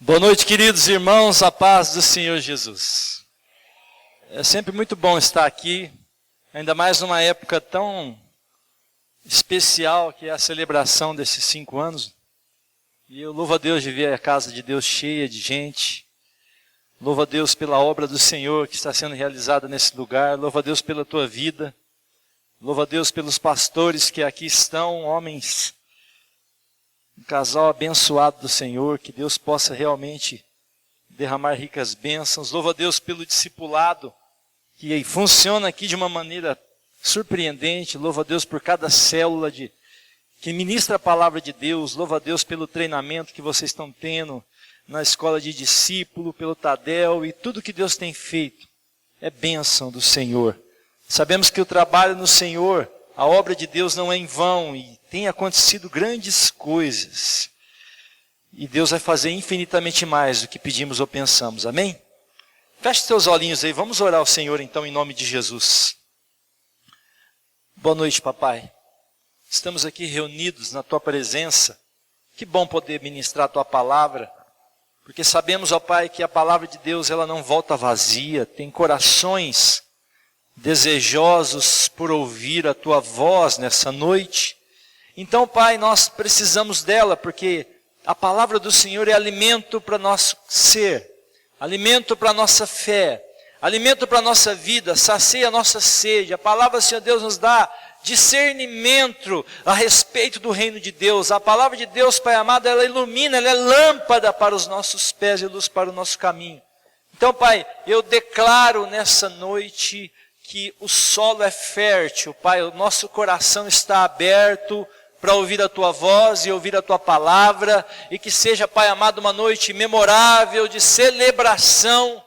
Boa noite, queridos irmãos, a paz do Senhor Jesus. É sempre muito bom estar aqui, ainda mais numa época tão especial que é a celebração desses 5 anos. E eu louvo a Deus de ver a casa de Deus cheia de gente. Louvo a Deus pela obra do Senhor que está sendo realizada nesse lugar. Louvo a Deus pela tua vida. Louvo a Deus pelos pastores que aqui estão, homens. Um casal abençoado do Senhor, que Deus possa realmente derramar ricas bênçãos. Louvo a Deus pelo discipulado, que funciona aqui de uma maneira surpreendente. Louvo a Deus por cada célula que ministra a palavra de Deus. Louvo a Deus pelo treinamento que vocês estão tendo na escola de discípulo, pelo Tadel e tudo que Deus tem feito. É bênção do Senhor. Sabemos que o trabalho no Senhor, a obra de Deus não é em vão e tem acontecido grandes coisas. E Deus vai fazer infinitamente mais do que pedimos ou pensamos. Amém? Feche seus olhinhos aí. Vamos orar ao Senhor então em nome de Jesus. Boa noite, papai. Estamos aqui reunidos na tua presença. Que bom poder ministrar a tua palavra. Porque sabemos, ó Pai, que a palavra de Deus ela não volta vazia. Tem corações desejosos por ouvir a tua voz nessa noite. Então, Pai, nós precisamos dela, porque a palavra do Senhor é alimento para nosso ser, alimento para nossa fé, alimento para nossa vida, sacia a nossa sede. A palavra do Senhor Deus nos dá discernimento a respeito do reino de Deus. A palavra de Deus, Pai amado, ela ilumina, ela é lâmpada para os nossos pés e luz para o nosso caminho. Então, Pai, eu declaro nessa noite que o solo é fértil, Pai, o nosso coração está aberto para ouvir a tua voz e ouvir a tua palavra, e que seja, Pai amado, uma noite memorável de celebração,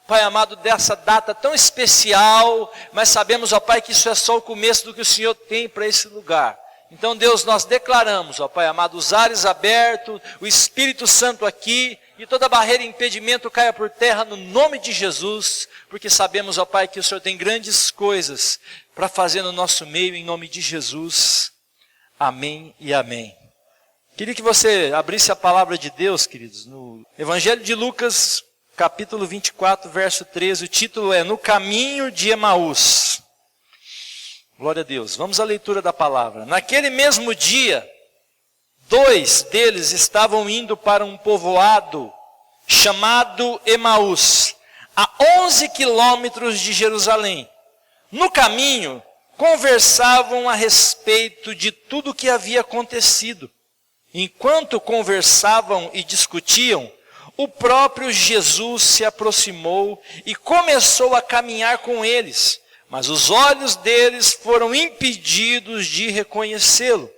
Pai amado, dessa data tão especial, mas sabemos, ó Pai, que isso é só o começo do que o Senhor tem para esse lugar. Então, Deus, nós declaramos, ó Pai amado, os ares abertos, o Espírito Santo aqui, e toda barreira e impedimento caia por terra no nome de Jesus, porque sabemos, ó Pai, que o Senhor tem grandes coisas para fazer no nosso meio, em nome de Jesus. Amém e amém. Queria que você abrisse a palavra de Deus, queridos, no Evangelho de Lucas, capítulo 24, verso 13, o título é No Caminho de Emaús. Glória a Deus. Vamos à leitura da palavra. Naquele mesmo dia, 2 deles estavam indo para um povoado chamado Emaús, a 11 quilômetros de Jerusalém. No caminho, conversavam a respeito de tudo o que havia acontecido. Enquanto conversavam e discutiam, o próprio Jesus se aproximou e começou a caminhar com eles, mas os olhos deles foram impedidos de reconhecê-lo.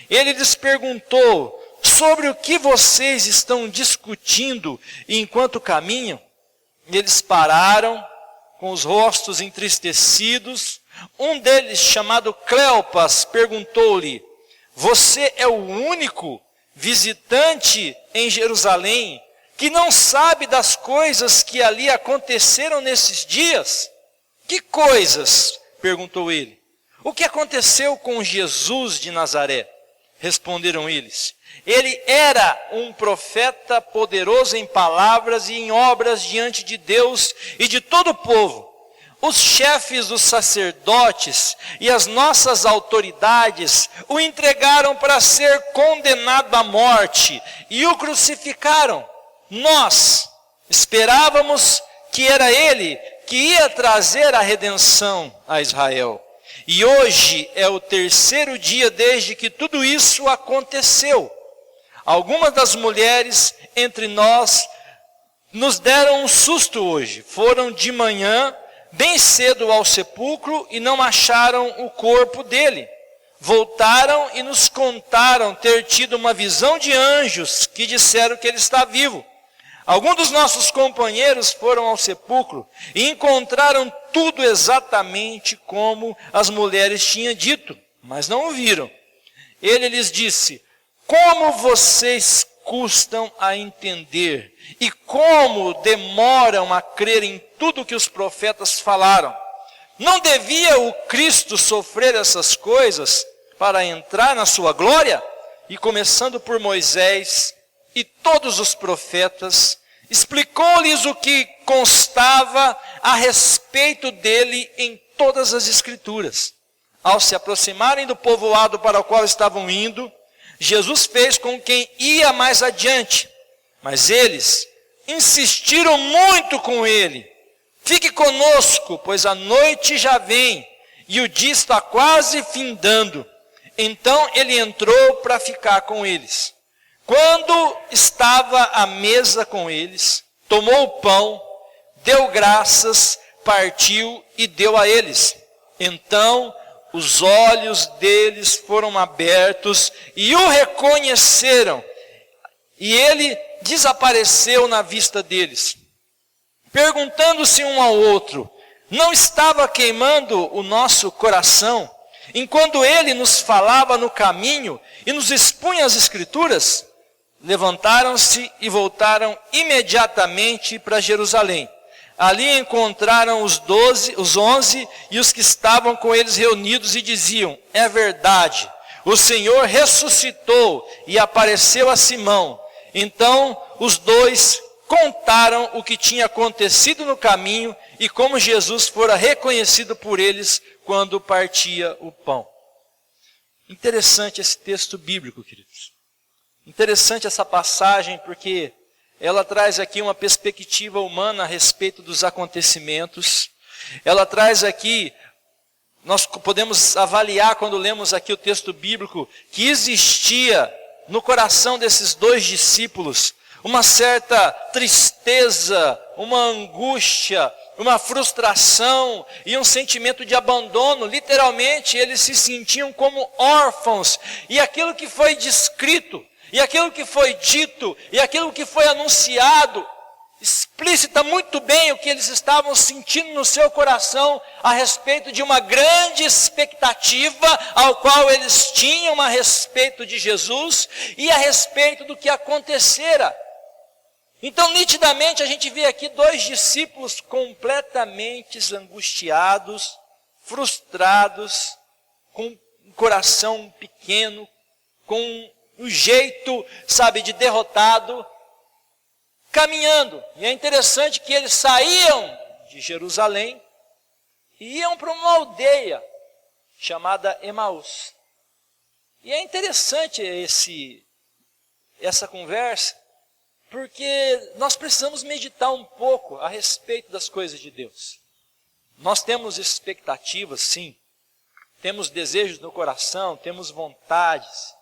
Ele lhes perguntou: sobre o que vocês estão discutindo enquanto caminham? Eles pararam, com os rostos entristecidos. Um deles, chamado Cleopas, perguntou-lhe: você é o único visitante em Jerusalém que não sabe das coisas que ali aconteceram nesses dias? Que coisas? Perguntou ele. O que aconteceu com Jesus de Nazaré? Responderam eles. Ele era um profeta poderoso em palavras e em obras diante de Deus e de todo o povo. Os chefes dos sacerdotes e as nossas autoridades o entregaram para ser condenado à morte e o crucificaram. Nós esperávamos que era ele que ia trazer a redenção a Israel. E hoje é o 3º dia desde que tudo isso aconteceu. Algumas das mulheres entre nós nos deram um susto hoje. Foram de manhã, bem cedo ao sepulcro e não acharam o corpo dele. Voltaram e nos contaram ter tido uma visão de anjos que disseram que ele está vivo. Alguns dos nossos companheiros foram ao sepulcro e encontraram tudo exatamente como as mulheres tinham dito, mas não o viram. Ele lhes disse: como vocês custam a entender e como demoram a crer em tudo que os profetas falaram. Não devia o Cristo sofrer essas coisas para entrar na sua glória? E começando por Moisés e todos os profetas, explicou-lhes o que constava a respeito dele em todas as Escrituras. Ao se aproximarem do povoado para o qual estavam indo, Jesus fez com quem ia mais adiante, mas eles insistiram muito com ele: fique conosco, pois a noite já vem e o dia está quase findando. Então ele entrou para ficar com eles. Quando estava à mesa com eles, tomou o pão, deu graças, partiu e deu a eles. Então os olhos deles foram abertos e o reconheceram, e ele desapareceu na vista deles. Perguntando-se um ao outro: não estava queimando o nosso coração enquanto ele nos falava no caminho e nos expunha as Escrituras? Levantaram-se e voltaram imediatamente para Jerusalém. Ali encontraram os 11 e os que estavam com eles reunidos e diziam: é verdade, o Senhor ressuscitou e apareceu a Simão. Então os dois contaram o que tinha acontecido no caminho e como Jesus fora reconhecido por eles quando partia o pão. Interessante esse texto bíblico, queridos. Interessante essa passagem, porque ela traz aqui uma perspectiva humana a respeito dos acontecimentos. Ela traz aqui, nós podemos avaliar quando lemos aqui o texto bíblico, que existia no coração desses dois discípulos uma certa tristeza, uma angústia, uma frustração e um sentimento de abandono. Literalmente, eles se sentiam como órfãos. E aquilo que foi descrito, e aquilo que foi dito, e aquilo que foi anunciado, explicita muito bem o que eles estavam sentindo no seu coração a respeito de uma grande expectativa ao qual eles tinham a respeito de Jesus e a respeito do que acontecera. Então, nitidamente, a gente vê aqui dois discípulos completamente angustiados, frustrados, com um coração pequeno, com um jeito, de derrotado, caminhando. E é interessante que eles saíam de Jerusalém e iam para uma aldeia chamada Emaús. E é interessante essa conversa, porque nós precisamos meditar um pouco a respeito das coisas de Deus. Nós temos expectativas, sim, temos desejos no coração, temos vontades,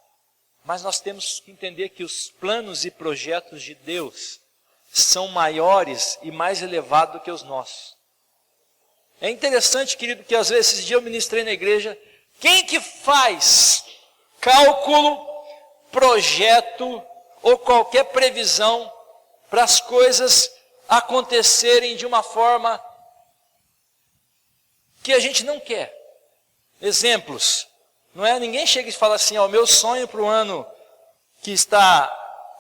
mas nós temos que entender que os planos e projetos de Deus são maiores e mais elevados do que os nossos. É interessante, querido, que às vezes, esses dias eu ministrei na igreja, quem que faz cálculo, projeto ou qualquer previsão para as coisas acontecerem de uma forma que a gente não quer? Exemplos. Não é? Ninguém chega e fala assim: o meu sonho para o ano que está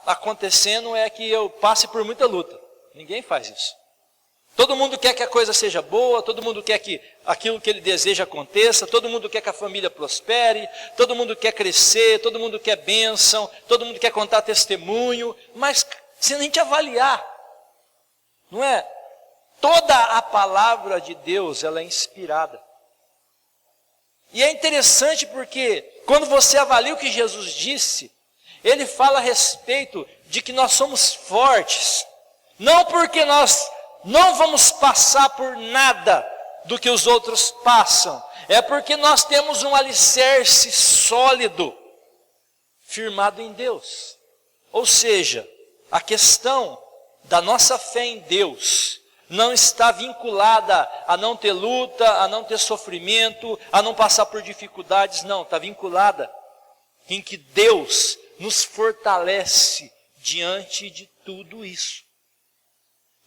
acontecendo é que eu passe por muita luta. Ninguém faz isso. Todo mundo quer que a coisa seja boa, todo mundo quer que aquilo que ele deseja aconteça, todo mundo quer que a família prospere, todo mundo quer crescer, todo mundo quer bênção, todo mundo quer contar testemunho, mas se a gente avaliar, não é? Toda a palavra de Deus, ela é inspirada. E é interessante porque, quando você avalia o que Jesus disse, ele fala a respeito de que nós somos fortes, não porque nós não vamos passar por nada do que os outros passam, é porque nós temos um alicerce sólido, firmado em Deus. Ou seja, a questão da nossa fé em Deus não está vinculada a não ter luta, a não ter sofrimento, a não passar por dificuldades, não, está vinculada em que Deus nos fortalece diante de tudo isso.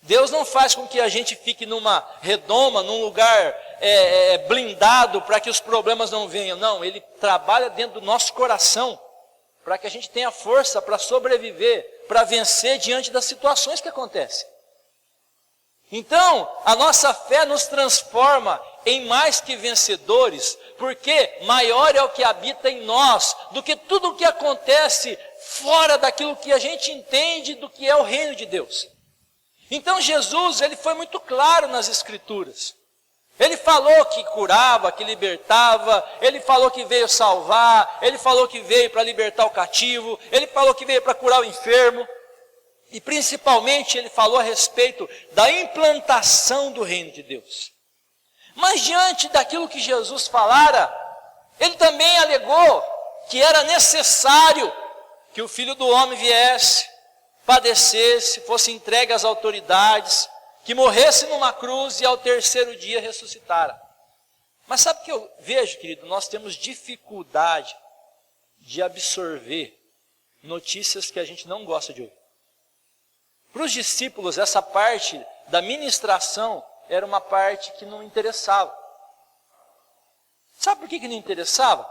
Deus não faz com que a gente fique numa redoma, num lugar blindado para que os problemas não venham. Não, Ele trabalha dentro do nosso coração para que a gente tenha força para sobreviver, para vencer diante das situações que acontecem. Então, a nossa fé nos transforma em mais que vencedores, porque maior é o que habita em nós do que tudo o que acontece fora daquilo que a gente entende do que é o reino de Deus. Então Jesus, ele foi muito claro nas Escrituras. Ele falou que curava, que libertava, ele falou que veio salvar, ele falou que veio para libertar o cativo, ele falou que veio para curar o enfermo. E principalmente ele falou a respeito da implantação do reino de Deus. Mas diante daquilo que Jesus falara, ele também alegou que era necessário que o Filho do Homem viesse, padecesse, fosse entregue às autoridades, que morresse numa cruz e ao terceiro dia ressuscitara. Mas sabe o que eu vejo, querido? Nós temos dificuldade de absorver notícias que a gente não gosta de ouvir. Para os discípulos, essa parte da ministração era uma parte que não interessava. Sabe por que não interessava?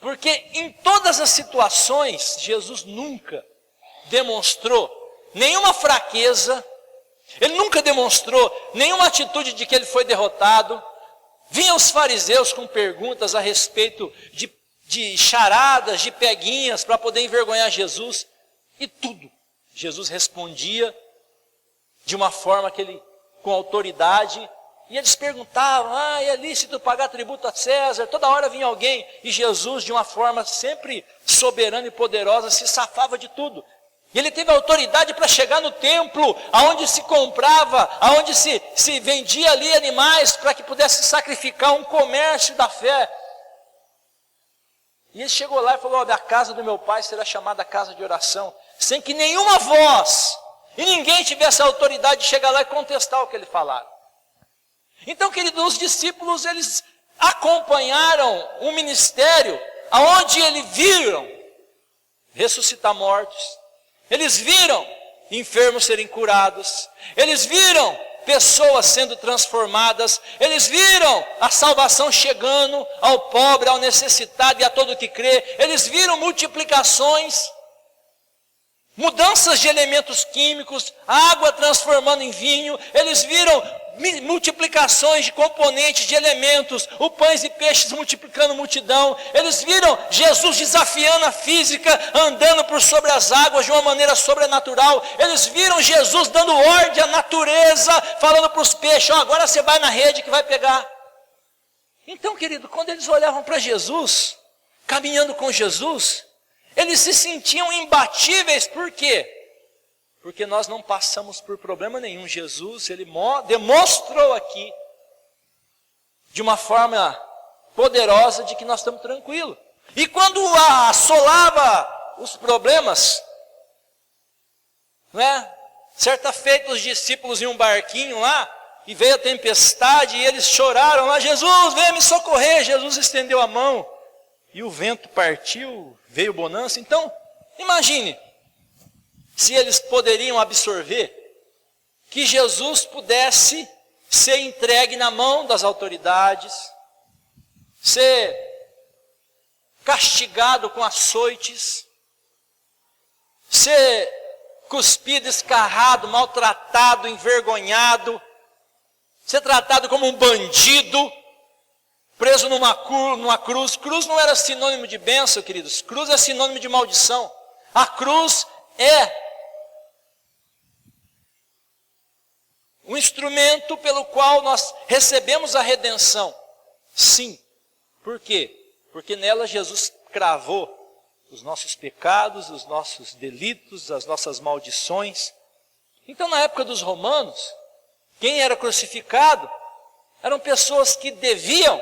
Porque em todas as situações, Jesus nunca demonstrou nenhuma fraqueza, ele nunca demonstrou nenhuma atitude de que ele foi derrotado. Vinham os fariseus com perguntas a respeito de charadas, de peguinhas, para poder envergonhar Jesus. E tudo, Jesus respondia de uma forma que ele, com autoridade. E eles perguntavam, é lícito pagar tributo a César? Toda hora vinha alguém. E Jesus, de uma forma sempre soberana e poderosa, se safava de tudo. E ele teve autoridade para chegar no templo, aonde se comprava, aonde se vendia ali animais, para que pudesse sacrificar, um comércio da fé. E ele chegou lá e falou, a casa do meu pai será chamada casa de oração, sem que nenhuma voz e ninguém tivesse a autoridade de chegar lá e contestar o que ele falava. Então, queridos, os discípulos, eles acompanharam um ministério, aonde eles viram ressuscitar mortos, eles viram enfermos serem curados, eles viram pessoas sendo transformadas, eles viram a salvação chegando ao pobre, ao necessitado e a todo que crê, eles viram multiplicações, mudanças de elementos químicos, água transformando em vinho, eles viram multiplicações de componentes, de elementos, o pães e peixes multiplicando multidão. Eles viram Jesus desafiando a física, andando por sobre as águas de uma maneira sobrenatural. Eles viram Jesus dando ordem à natureza, falando para os peixes, agora você vai na rede que vai pegar. Então, querido, quando eles olhavam para Jesus, caminhando com Jesus, eles se sentiam imbatíveis. Por quê? Porque nós não passamos por problema nenhum. Jesus, ele demonstrou aqui, de uma forma poderosa, de que nós estamos tranquilos. E quando assolava os problemas, certa feita os discípulos em um barquinho lá, e veio a tempestade, e eles choraram lá, Jesus, venha me socorrer. Jesus estendeu a mão, e o vento partiu, veio bonança. Então, imagine, se eles poderiam absorver que Jesus pudesse ser entregue na mão das autoridades, ser castigado com açoites, ser cuspido, escarrado, maltratado, envergonhado, ser tratado como um bandido, preso numa cruz. Cruz não era sinônimo de bênção, queridos. Cruz é sinônimo de maldição. A cruz é um instrumento pelo qual nós recebemos a redenção. Sim. Por quê? Porque nela Jesus cravou os nossos pecados, os nossos delitos, as nossas maldições. Então, na época dos romanos, quem era crucificado eram pessoas que deviam,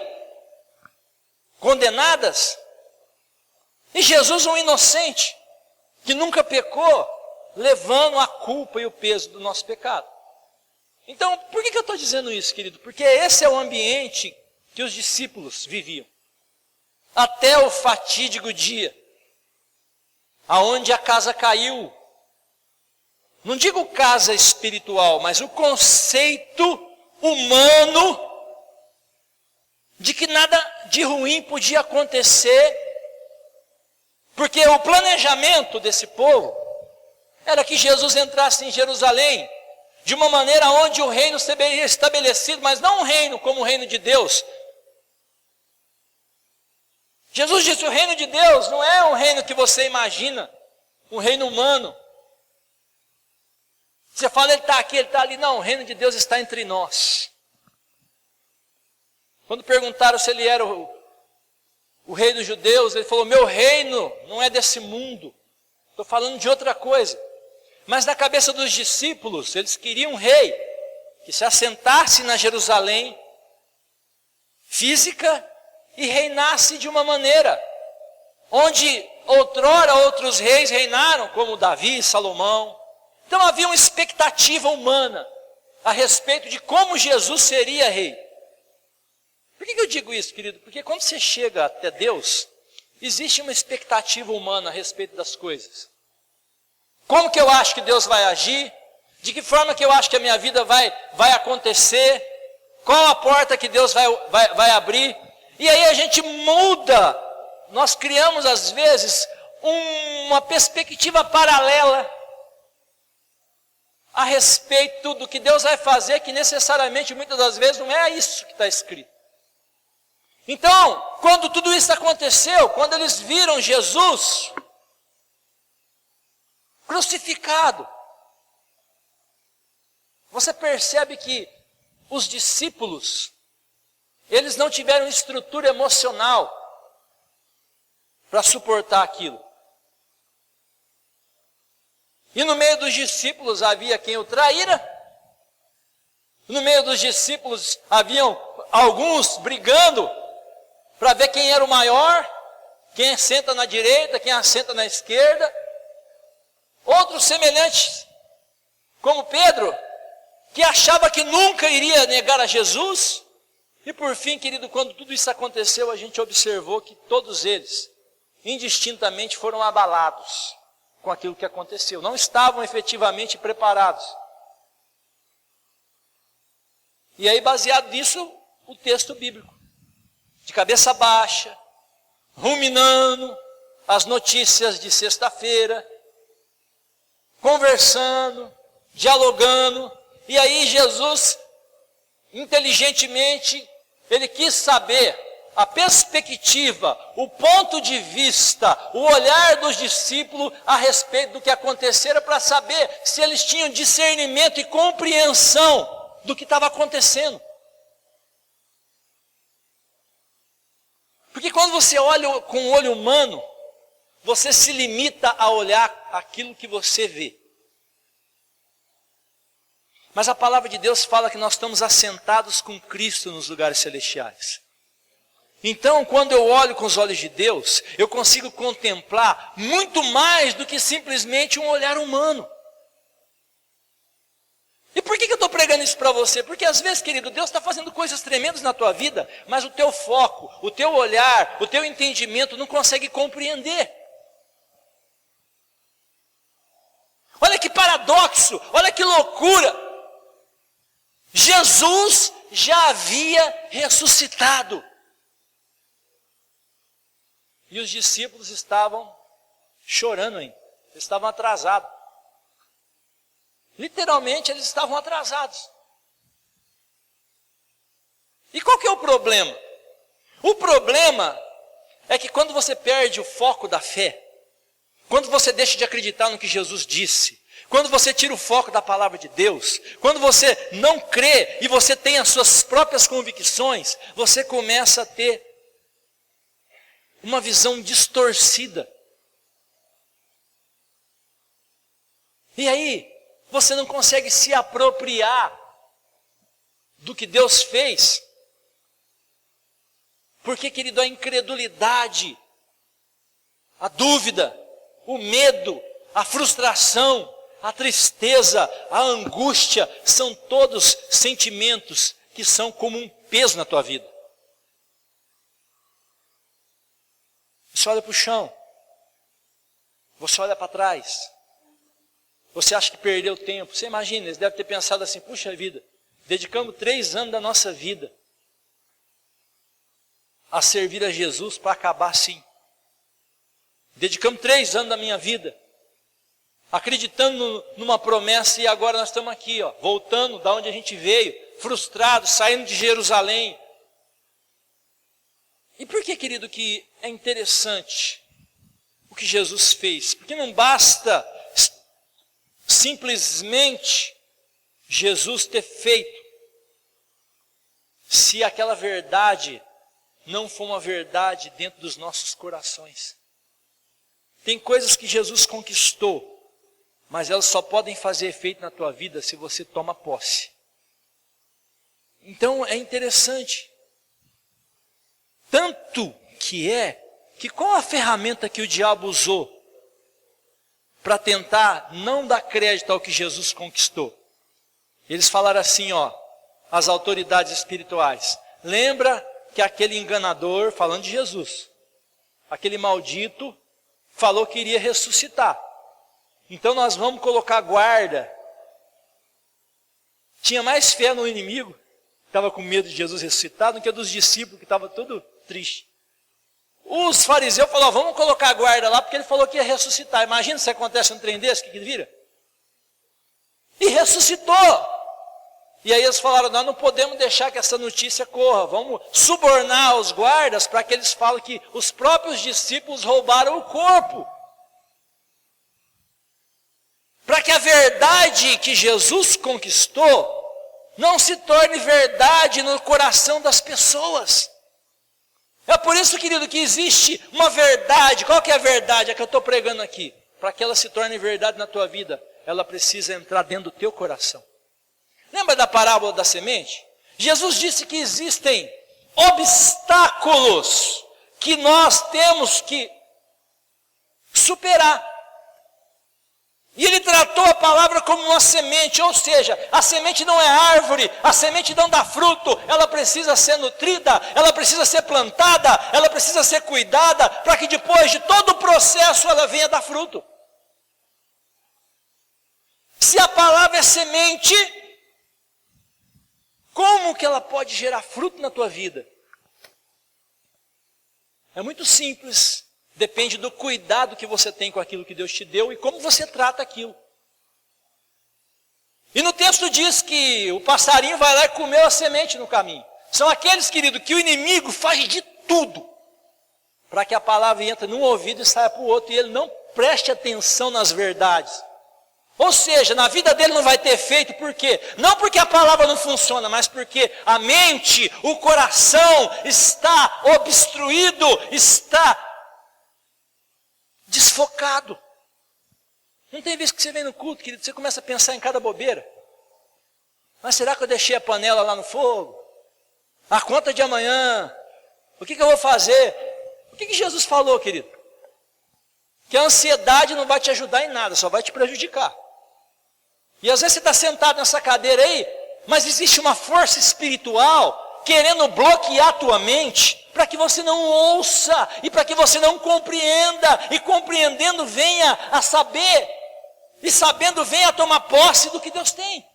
condenadas. E Jesus, um inocente, que nunca pecou, levando a culpa e o peso do nosso pecado. Então, por que eu estou dizendo isso, querido? Porque esse é o ambiente que os discípulos viviam. Até o fatídico dia, aonde a casa caiu. Não digo casa espiritual, mas o conceito humano de que nada de ruim podia acontecer, porque o planejamento desse povo era que Jesus entrasse em Jerusalém de uma maneira onde o reino seria estabelecido, mas não um reino como o reino de Deus. Jesus disse, o reino de Deus não é um reino que você imagina, um reino humano. Você fala, ele está aqui, ele está ali. Não, o reino de Deus está entre nós. Quando perguntaram se ele era o rei dos judeus, ele falou, meu reino não é desse mundo. Estou falando de outra coisa. Mas na cabeça dos discípulos, eles queriam um rei que se assentasse na Jerusalém física e reinasse de uma maneira onde outrora outros reis reinaram, como Davi e Salomão. Então havia uma expectativa humana a respeito de como Jesus seria rei. Por que eu digo isso, querido? Porque quando você chega até Deus, existe uma expectativa humana a respeito das coisas. Como que eu acho que Deus vai agir? De que forma que eu acho que a minha vida vai acontecer? Qual a porta que Deus vai abrir? E aí a gente muda, nós criamos às vezes uma perspectiva paralela a respeito do que Deus vai fazer, que necessariamente muitas das vezes não é isso que está escrito. Então, quando tudo isso aconteceu, quando eles viram Jesus crucificado, você percebe que os discípulos, eles não tiveram estrutura emocional para suportar aquilo. E no meio dos discípulos havia quem o traíra, no meio dos discípulos haviam alguns brigando para ver quem era o maior, quem assenta na direita, quem assenta na esquerda. Outros semelhantes, como Pedro, que achava que nunca iria negar a Jesus. E por fim, querido, quando tudo isso aconteceu, a gente observou que todos eles, indistintamente, foram abalados com aquilo que aconteceu. Não estavam efetivamente preparados. E aí, baseado nisso, o texto bíblico. De cabeça baixa, ruminando as notícias de sexta-feira, conversando, dialogando. E aí Jesus, inteligentemente, ele quis saber a perspectiva, o ponto de vista, o olhar dos discípulos a respeito do que acontecera, para saber se eles tinham discernimento e compreensão do que estava acontecendo. Porque quando você olha com o olho humano, você se limita a olhar aquilo que você vê. Mas a palavra de Deus fala que nós estamos assentados com Cristo nos lugares celestiais. Então, quando eu olho com os olhos de Deus, eu consigo contemplar muito mais do que simplesmente um olhar humano. E por que eu estou pregando isso para você? Porque às vezes, querido, Deus está fazendo coisas tremendas na tua vida, mas o teu foco, o teu olhar, o teu entendimento não consegue compreender. Olha que paradoxo, olha que loucura. Jesus já havia ressuscitado. E os discípulos estavam chorando ainda, eles estavam atrasados. Literalmente eles estavam atrasados. E qual que é o problema? O problema é que quando você perde o foco da fé, quando você deixa de acreditar no que Jesus disse, quando você tira o foco da palavra de Deus, quando você não crê e você tem as suas próprias convicções, você começa a ter uma visão distorcida. E aí, você não consegue se apropriar do que Deus fez. Porque, querido, a incredulidade, a dúvida, o medo, a frustração, a tristeza, a angústia, são todos sentimentos que são como um peso na tua vida. Você olha para o chão, você olha para trás, você acha que perdeu tempo. Você imagina, eles devem ter pensado assim, puxa vida, dedicamos 3 anos da nossa vida a servir a Jesus para acabar assim. Dedicamos 3 anos da minha vida acreditando numa promessa, e agora nós estamos aqui, voltando da onde a gente veio, frustrados, saindo de Jerusalém. E por que, querido, que é interessante? O que Jesus fez. Porque não basta simplesmente Jesus ter feito, se aquela verdade não for uma verdade dentro dos nossos corações. Tem coisas que Jesus conquistou, mas elas só podem fazer efeito na tua vida se você toma posse. Então é interessante. Tanto que qual a ferramenta que o diabo usou para tentar não dar crédito ao que Jesus conquistou? Eles falaram assim, as autoridades espirituais. Lembra que aquele enganador, falando de Jesus, aquele maldito, falou que iria ressuscitar. Então nós vamos colocar guarda. Tinha mais fé no inimigo, que estava com medo de Jesus ressuscitar, do que dos discípulos, que estavam tudo triste. Os fariseus falaram, vamos colocar guarda lá, porque ele falou que ia ressuscitar. Imagina se acontece um trem desse, o que vira? E ressuscitou. E aí eles falaram, nós não podemos deixar que essa notícia corra, vamos subornar os guardas para que eles falem que os próprios discípulos roubaram o corpo. Para que a verdade que Jesus conquistou não se torne verdade no coração das pessoas. É por isso, querido, que existe uma verdade. Qual que é a verdade? É que eu estou pregando aqui. Para que ela se torne verdade na tua vida, ela precisa entrar dentro do teu coração. Lembra da parábola da semente? Jesus disse que existem obstáculos que nós temos que superar. E ele tratou a palavra como uma semente, ou seja, a semente não é árvore, a semente não dá fruto, ela precisa ser nutrida, ela precisa ser plantada, ela precisa ser cuidada, para que depois de todo o processo ela venha dar fruto. Se a palavra é semente, como que ela pode gerar fruto na tua vida? É muito simples, depende do cuidado que você tem com aquilo que Deus te deu e como você trata aquilo. E no texto diz que o passarinho vai lá e comeu a semente no caminho. São aqueles, querido, que o inimigo faz de tudo para que a palavra entre num ouvido e saia para o outro e ele não preste atenção nas verdades. Ou seja, na vida dele não vai ter efeito, por quê? Não porque a palavra não funciona, mas porque a mente, o coração está obstruído, está desfocado. Não tem vez que você vem no culto, querido, você começa a pensar em cada bobeira. Mas será que eu deixei a panela lá no fogo? A conta de amanhã? O que eu vou fazer? O que Jesus falou, querido? Que a ansiedade não vai te ajudar em nada, só vai te prejudicar. E às vezes você está sentado nessa cadeira aí, mas existe uma força espiritual querendo bloquear a tua mente para que você não ouça e para que você não compreenda, e compreendendo venha a saber, e sabendo venha a tomar posse do que Deus tem.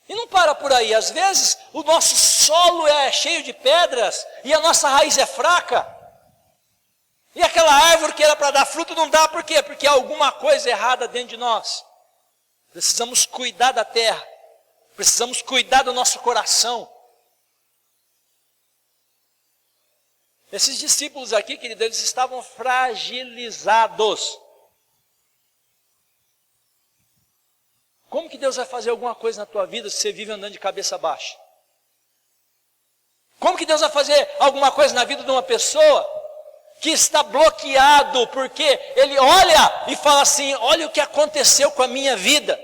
E não para por aí, às vezes o nosso solo é cheio de pedras e a nossa raiz é fraca. E aquela árvore que era para dar fruto não dá, por quê? Porque há alguma coisa errada dentro de nós. Precisamos cuidar da terra, precisamos cuidar do nosso coração. Esses discípulos aqui, queridos, eles estavam fragilizados. Como que Deus vai fazer alguma coisa na tua vida se você vive andando de cabeça baixa? Como que Deus vai fazer alguma coisa na vida de uma pessoa que está bloqueado, porque ele olha e fala assim, olha o que aconteceu com a minha vida.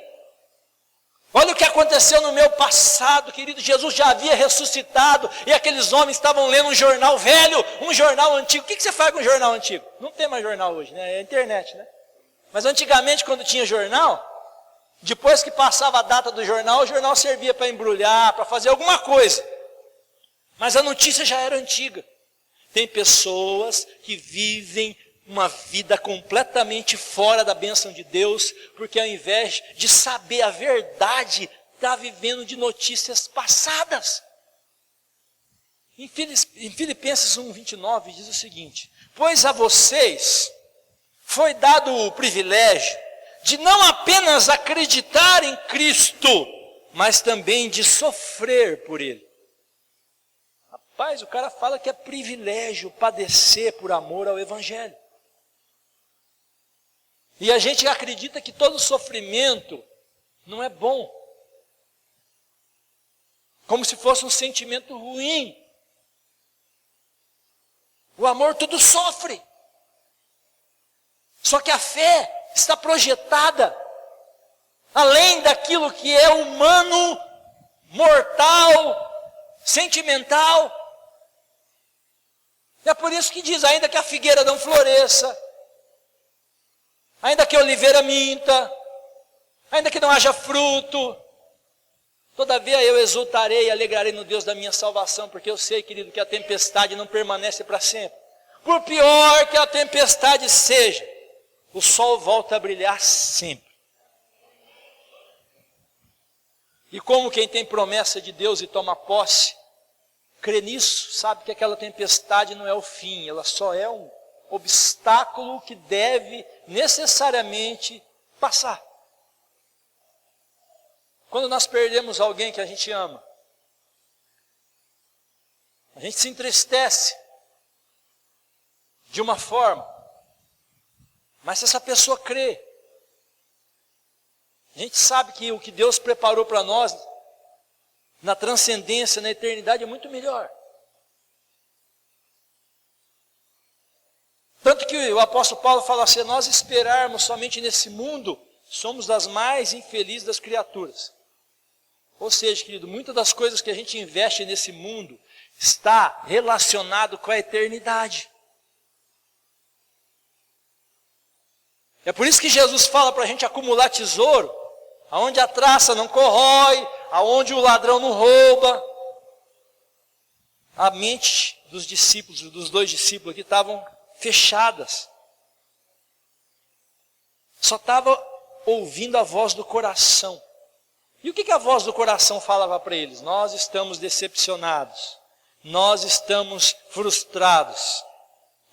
Olha o que aconteceu no meu passado, querido. Jesus já havia ressuscitado e aqueles homens estavam lendo um jornal velho, um jornal antigo. O que você faz com um jornal antigo? Não tem mais jornal hoje, né? É internet, né? Mas antigamente, quando tinha jornal, depois que passava a data do jornal, o jornal servia para embrulhar, para fazer alguma coisa. Mas a notícia já era antiga. Tem pessoas que vivem uma vida completamente fora da bênção de Deus, porque ao invés de saber a verdade, está vivendo de notícias passadas. Em Filipenses 1:29 diz o seguinte: pois a vocês foi dado o privilégio de não apenas acreditar em Cristo, mas também de sofrer por Ele. Rapaz, o cara fala que é privilégio padecer por amor ao Evangelho. E a gente acredita que todo sofrimento não é bom. Como se fosse um sentimento ruim. O amor tudo sofre. Só que a fé está projetada além daquilo que é humano, mortal, sentimental. É por isso que diz, ainda que a figueira não floresça, ainda que a oliveira minta, ainda que não haja fruto, todavia eu exultarei e alegrarei no Deus da minha salvação, porque eu sei, querido, que a tempestade não permanece para sempre. Por pior que a tempestade seja, o sol volta a brilhar sempre. E como quem tem promessa de Deus e toma posse, crê nisso, sabe que aquela tempestade não é o fim, ela só é um obstáculo que deve necessariamente passar. Quando nós perdemos alguém que a gente ama, a gente se entristece de uma forma, mas se essa pessoa crê, a gente sabe que o que Deus preparou para nós, na transcendência, na eternidade, é muito melhor. Tanto que o apóstolo Paulo fala assim, nós esperarmos somente nesse mundo, somos das mais infelizes das criaturas. Ou seja, querido, muitas das coisas que a gente investe nesse mundo está relacionado com a eternidade. É por isso que Jesus fala para a gente acumular tesouro, aonde a traça não corrói, aonde o ladrão não rouba. A mente dos discípulos, dos dois discípulos aqui, estavam fechadas. Só estava ouvindo a voz do coração. E o que a voz do coração falava para eles? Nós estamos decepcionados, nós estamos frustrados,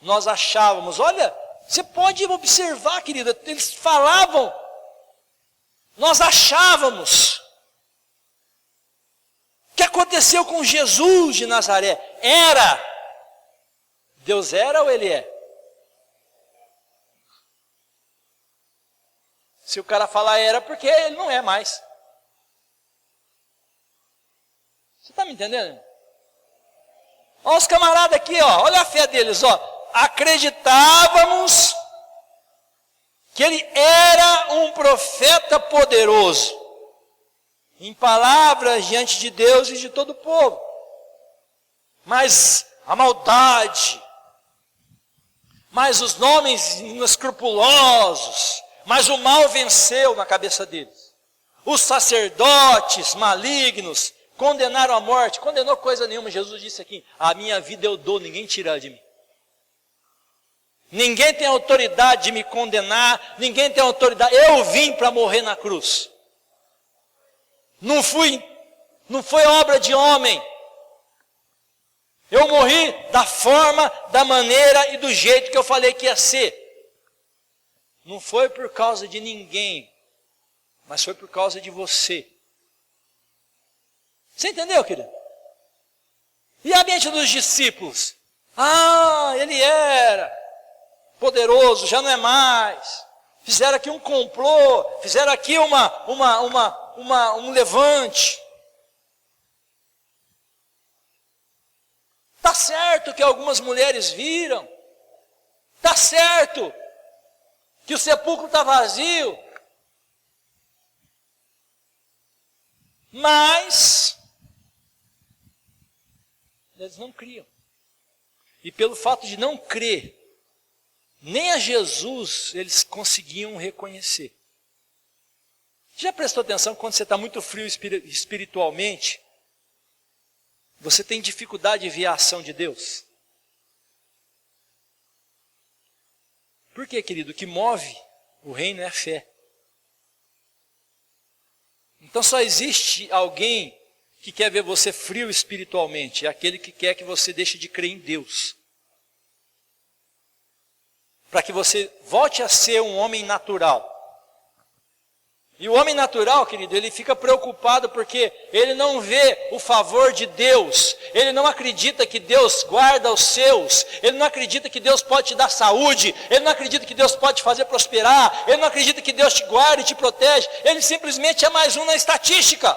nós achávamos, olha, você pode observar, querida, eles falavam, nós achávamos. O que aconteceu com Jesus de Nazaré? Deus era ou Ele é? Se o cara falar era, porque Ele não é mais. Você está me entendendo? Olha os camaradas aqui, ó, olha a fé deles, ó. Acreditávamos que ele era um profeta poderoso, em palavras diante de Deus e de todo o povo. Mas a maldade, mas os nomes inescrupulosos, mas o mal venceu na cabeça deles. Os sacerdotes malignos condenaram a morte, condenou coisa nenhuma. Jesus disse aqui, a minha vida eu dou, ninguém tira de mim. Ninguém tem autoridade de me condenar, ninguém tem autoridade, eu vim para morrer na cruz. Não foi obra de homem. Eu morri da forma, da maneira e do jeito que eu falei que ia ser. Não foi por causa de ninguém, mas foi por causa de você. Você entendeu, querido? E a mente dos discípulos? Ele era poderoso, já não é mais. Fizeram aqui um complô, fizeram aqui um levante. Está certo que algumas mulheres viram. Está certo que o sepulcro está vazio. Mas eles não criam. E pelo fato de não crer, nem a Jesus eles conseguiam reconhecer. Já prestou atenção que quando você está muito frio espiritualmente, você tem dificuldade de ver a ação de Deus? Por quê, querido? O que move o reino é a fé. Então só existe alguém que quer ver você frio espiritualmente, é aquele que quer que você deixe de crer em Deus. Para que você volte a ser um homem natural. E o homem natural, querido, ele fica preocupado porque ele não vê o favor de Deus, ele não acredita que Deus guarda os seus, ele não acredita que Deus pode te dar saúde, ele não acredita que Deus pode te fazer prosperar, ele não acredita que Deus te guarda e te protege, ele simplesmente é mais um na estatística.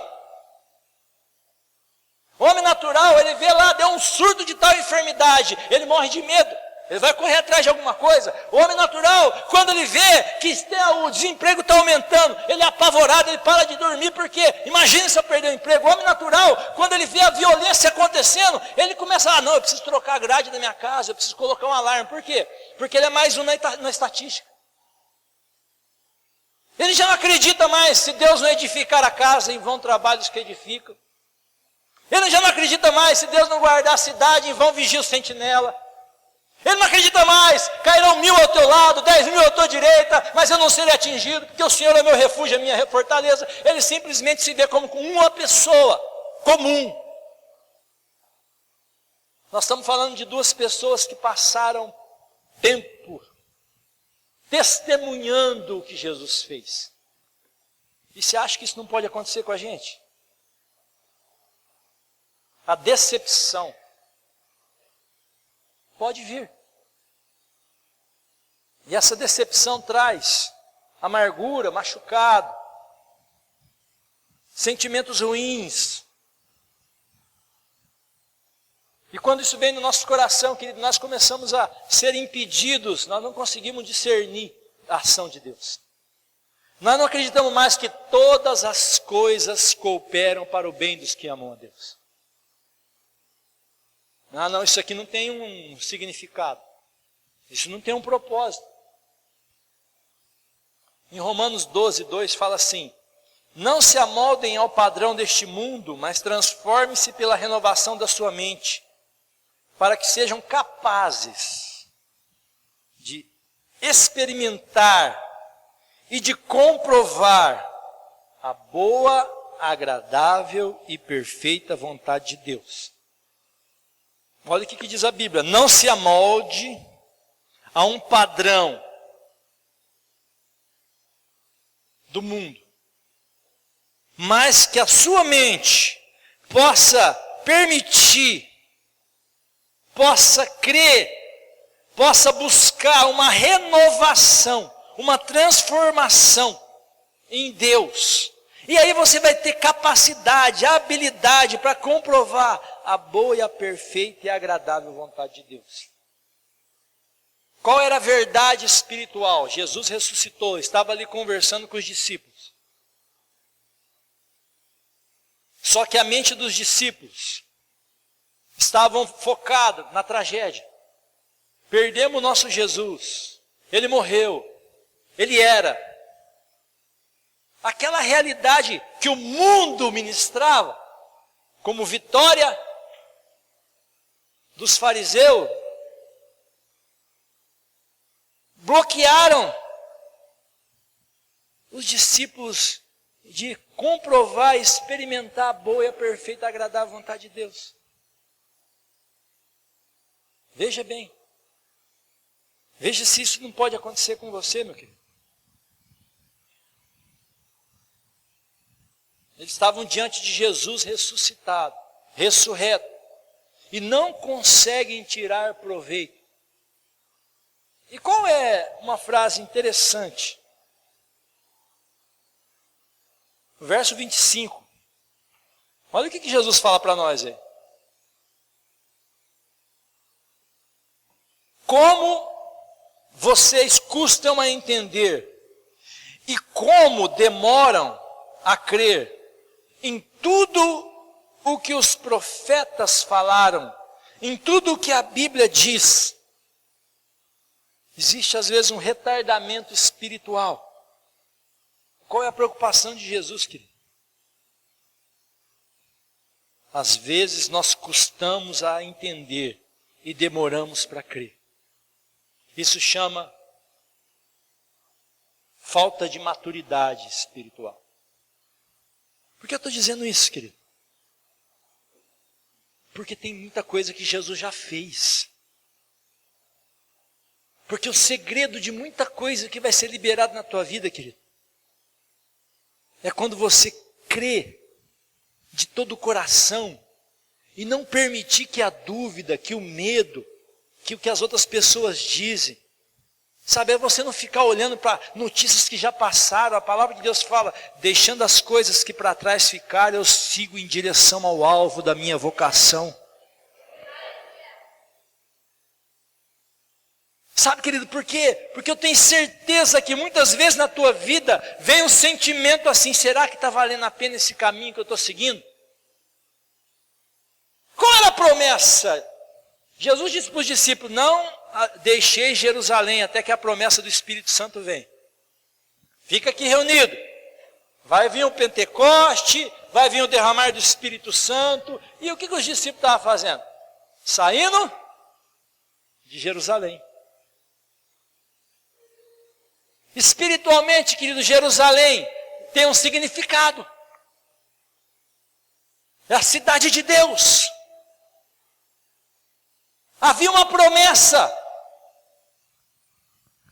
O homem natural, ele vê lá, deu um surto de tal enfermidade, ele morre de medo. Ele vai correr atrás de alguma coisa. O homem natural, quando ele vê que o desemprego está aumentando, ele é apavorado, ele para de dormir, porque imagina se eu perder o emprego. O homem natural, quando ele vê a violência acontecendo, ele começa, não, eu preciso trocar a grade da minha casa, eu preciso colocar um alarme. Por quê? Porque ele é mais um na estatística. Ele já não acredita mais, se Deus não edificar a casa, em vão trabalhos que edificam. Ele já não acredita mais, se Deus não guardar a cidade, em vão vigia o sentinela. Ele não acredita mais, cairão 1000 ao teu lado, 10.000 à tua direita, mas eu não serei atingido, porque o Senhor é meu refúgio, a minha fortaleza. Ele simplesmente se vê como uma pessoa comum. Nós estamos falando de duas pessoas que passaram tempo testemunhando o que Jesus fez. E você acha que isso não pode acontecer com a gente? A decepção pode vir. E essa decepção traz amargura, machucado, sentimentos ruins. E quando isso vem no nosso coração, querido, nós começamos a ser impedidos, nós não conseguimos discernir a ação de Deus. Nós não acreditamos mais que todas as coisas cooperam para o bem dos que amam a Deus. Ah, não, isso aqui não tem um significado. Isso não tem um propósito. Em Romanos 12:2 fala assim: não se amoldem ao padrão deste mundo, mas transformem-se pela renovação da sua mente, para que sejam capazes de experimentar e de comprovar a boa, agradável e perfeita vontade de Deus. Olha o que diz a Bíblia: não se amolde a um padrão do mundo, mas que a sua mente possa permitir, possa crer, possa buscar uma renovação, uma transformação em Deus. E aí você vai ter capacidade, habilidade para comprovar a boa e a perfeita e agradável vontade de Deus. Qual era a verdade espiritual? Jesus ressuscitou, estava ali conversando com os discípulos. Só que a mente dos discípulos estavam focados na tragédia. Perdemos o nosso Jesus, Ele morreu, Ele era. Aquela realidade que o mundo ministrava, como vitória dos fariseus, bloquearam os discípulos de comprovar e experimentar a boa e a perfeita e agradável vontade de Deus. Veja bem. Veja se isso não pode acontecer com você, meu querido. Eles estavam diante de Jesus ressuscitado, ressurreto, e não conseguem tirar proveito. E qual é uma frase interessante? O verso 25. Olha o que Jesus fala para nós aí. Como vocês custam a entender e como demoram a crer em tudo o que os profetas falaram, em tudo o que a Bíblia diz. Existe às vezes um retardamento espiritual. Qual é a preocupação de Jesus, querido? Às vezes nós custamos a entender e demoramos para crer. Isso chama falta de maturidade espiritual. Por que eu estou dizendo isso, querido? Porque tem muita coisa que Jesus já fez. Porque o segredo de muita coisa que vai ser liberado na tua vida, querido, é quando você crê de todo o coração e não permitir que a dúvida, que o medo, que o que as outras pessoas dizem, sabe, é você não ficar olhando para notícias que já passaram. A palavra de Deus fala, deixando as coisas que para trás ficaram, eu sigo em direção ao alvo da minha vocação. Sabe, querido, por quê? Porque eu tenho certeza que muitas vezes na tua vida vem um sentimento assim, será que está valendo a pena esse caminho que eu estou seguindo? Qual era a promessa? Jesus disse para os discípulos, não deixei Jerusalém até que a promessa do Espírito Santo venha. Fica aqui reunido. Vai vir o Pentecoste, vai vir o derramar do Espírito Santo. E o que os discípulos estavam fazendo? Saindo de Jerusalém. Espiritualmente, querido, Jerusalém tem um significado. É a cidade de Deus. Havia uma promessa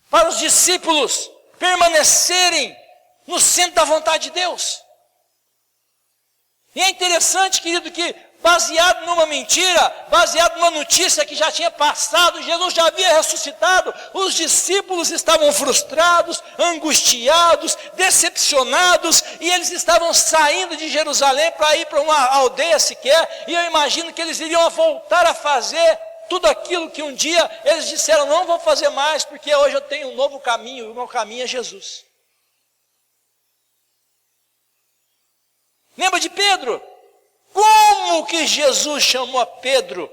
para os discípulos permanecerem no centro da vontade de Deus. E é interessante, querido, que baseado numa mentira, baseado numa notícia que já tinha passado, Jesus já havia ressuscitado, os discípulos estavam frustrados, angustiados, decepcionados, e eles estavam saindo de Jerusalém para ir para uma aldeia sequer, e eu imagino que eles iriam voltar a fazer tudo aquilo que um dia eles disseram, não vou fazer mais, porque hoje eu tenho um novo caminho, e o meu caminho é Jesus. Lembra de Pedro? Como que Jesus chamou a Pedro?